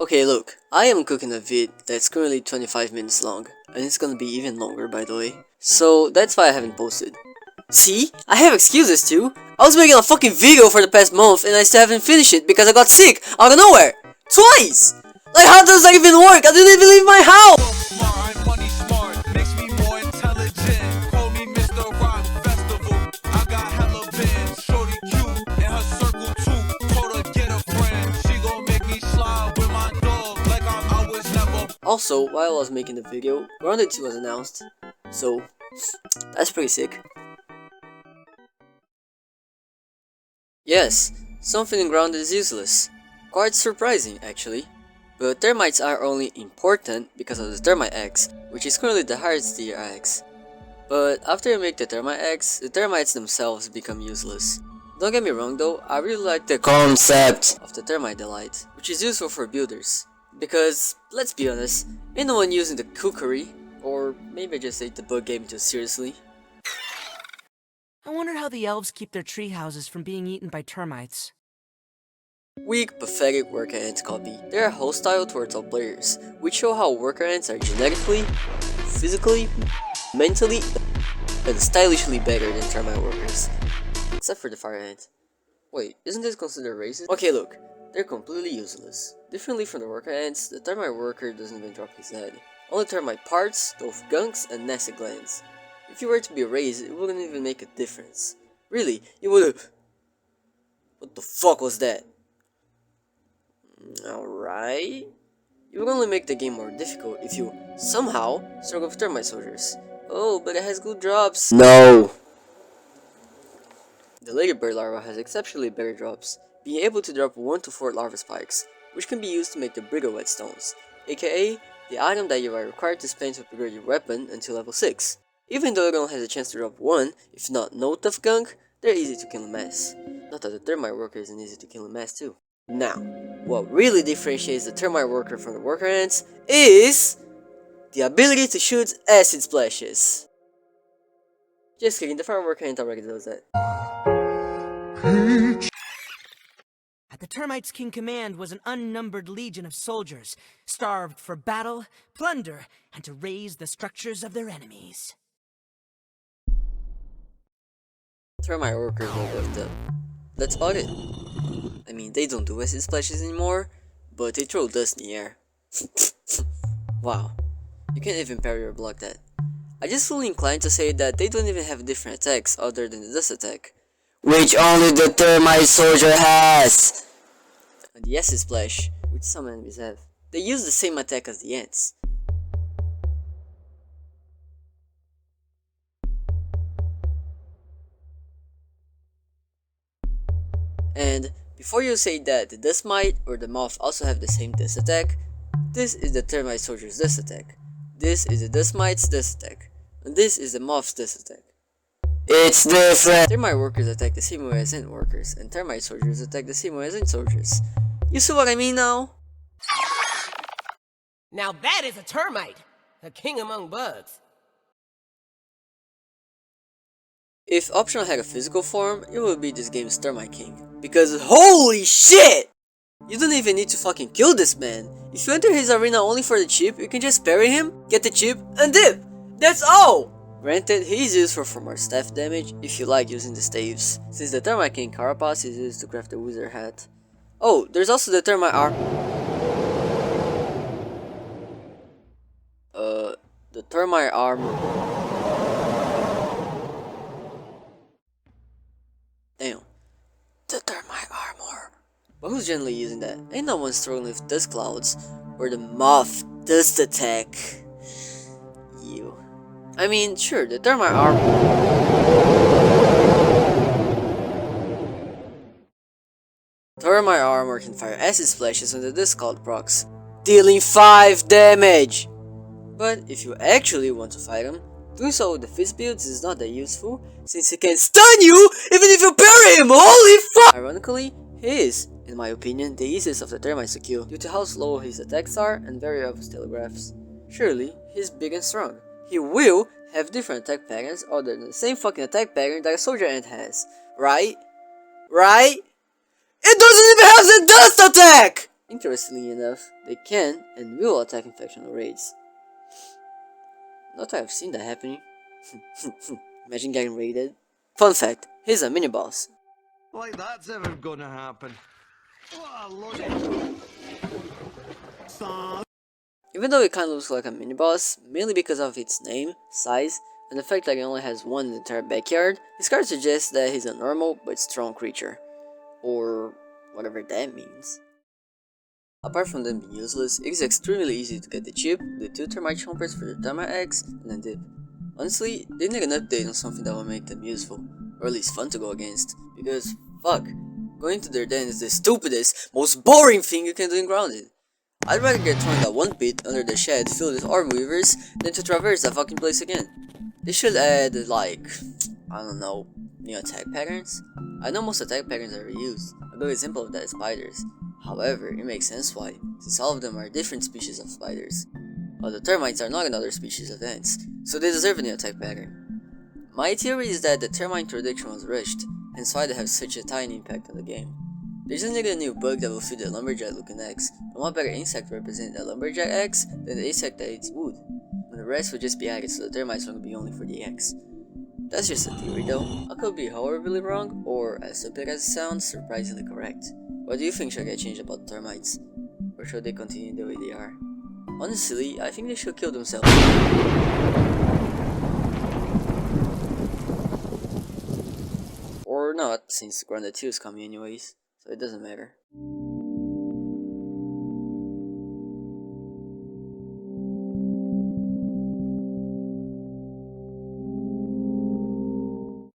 Okay, look, I am cooking a vid that's currently 25 minutes long, and it's gonna be even longer by the way. So that's why I haven't posted. See? I have excuses too. I was making a fucking video for the past month and I still haven't finished it because I got sick out of nowhere. Twice! Like how does that even work? I didn't even leave my house! Also, while I was making the video, Grounded 2 was announced, so that's pretty sick. Yes, something in Grounded is useless. Quite surprising, actually. But termites are only important because of the termite eggs, which is currently the highest tier eggs. But after you make the termite eggs, the termites themselves become useless. Don't get me wrong though, I really like the concept of the termite delight, which is useful for builders. Because, let's be honest, ain't no one using the cookery, or maybe I just take the bug game too seriously. I wonder how the elves keep their tree houses from being eaten by termites. Weak, pathetic worker ants copy. They are hostile towards all players, which show how worker ants are genetically, physically, mentally, and stylishly better than termite workers. Except for the fire ant. Wait, isn't this considered racist? Okay, look, they're completely useless. Differently from the worker ants, the termite worker doesn't even drop his head. Only termite parts, both gunks and nasty glands. If you were to be raised, it wouldn't even make a difference. Really, you would've... What the fuck was that? Alright. You would only make the game more difficult if you, somehow, struggle with termite soldiers. Oh, but it has good drops. No! The ladybird larva has exceptionally better drops, being able to drop 1 to 4 larva spikes, which can be used to make the brittle whetstones, aka the item that you are required to spend to upgrade your weapon until level 6. Even though it only has a chance to drop 1, if not no tough gunk, they're easy to kill en masse. Not that the termite worker isn't easy to kill en masse too. Now, what really differentiates the termite worker from the worker ants is the ability to shoot acid splashes. Just kidding, the fire worker ant already does that. The termites' king command was an unnumbered legion of soldiers, starved for battle, plunder, and to raise the structures of their enemies. Termite workers will build up. That's about it. I mean, they don't do acid splashes anymore, but they throw dust in the air. Wow, you can't even parry or block that. I just feel inclined to say that they don't even have different attacks other than the dust attack, which only the termite soldier has! And the acid splash, which some enemies have. They use the same attack as the ants. And before you say that the dust mite or the moth also have the same dust attack, this is the termite soldier's dust attack. This is the dust mite's dust attack. And this is the moth's dust attack. It's different! Termite workers attack the same way as ant workers, and termite soldiers attack the same way as ant soldiers. You see what I mean now? Now that is a termite! A king among bugs. If Optional had a physical form, it would be this game's Termite King. Because holy shit! You don't even need to fucking kill this man. If you enter his arena only for the chip, you can just parry him, get the chip, and dip! That's all! Granted, he is useful for more staff damage if you like using the staves, since the Termite King Carapace is used to craft the wizard hat. Oh, there's also the Termite arm. The Termite armor. Damn. The termite armor. But who's generally using that? Ain't no one struggling with dust clouds or the moth dust attack. You. I mean, sure, the termite armor. Termite armor can fire acid splashes when the dust cloud procs, dealing 5 damage. But if you actually want to fight him, doing so with the fist builds is not that useful, since he can stun you even if you parry him, holy fuck! Ironically, he is, in my opinion, the easiest of the termites to kill, due to how slow his attacks are and very obvious telegraphs. Surely, he's big and strong. He will have different attack patterns other than the same fucking attack pattern that a soldier ant has, right? Right? It doesn't even have the dust attack! Interestingly enough, they can and will attack infectional raids. Not that I've seen that happening. Imagine getting raided. Fun fact, he's a mini-boss. Like that's ever gonna happen. What a load of... Even though it kinda looks like a mini-boss, mainly because of its name, size, and the fact that it only has one in the entire backyard, this card suggests that he's a normal but strong creature. Or whatever that means. Apart from them being useless, it is extremely easy to get the chip, the 2 termite chompers for the Termite eggs, and then dip. Honestly, they need an update on something that will make them useful, or at least fun to go against, because fuck, going to their den is the stupidest, most boring thing you can do in Grounded. I'd rather get thrown that one pit under the shed filled with orb weavers than to traverse that fucking place again. They should add, like, I don't know, new attack patterns? I know most attack patterns are reused. A good example of that is spiders. However, it makes sense why, since all of them are different species of spiders. While the termites are not another species of ants, so they deserve a new attack pattern. My theory is that the termite introduction was rushed, hence why they have such a tiny impact on the game. They just needed a new bug that will fit the lumberjack looking eggs, and what better insect to represent the lumberjack eggs than the insect that eats wood, and the rest would just be added so the termites won't be only for the eggs. That's just a theory though, I could be horribly wrong, or as stupid as it sounds, surprisingly correct. What do you think should get changed about the termites? Or should they continue the way they are? Honestly, I think they should kill themselves. Or not, since Grounded 2 is coming anyways, so it doesn't matter.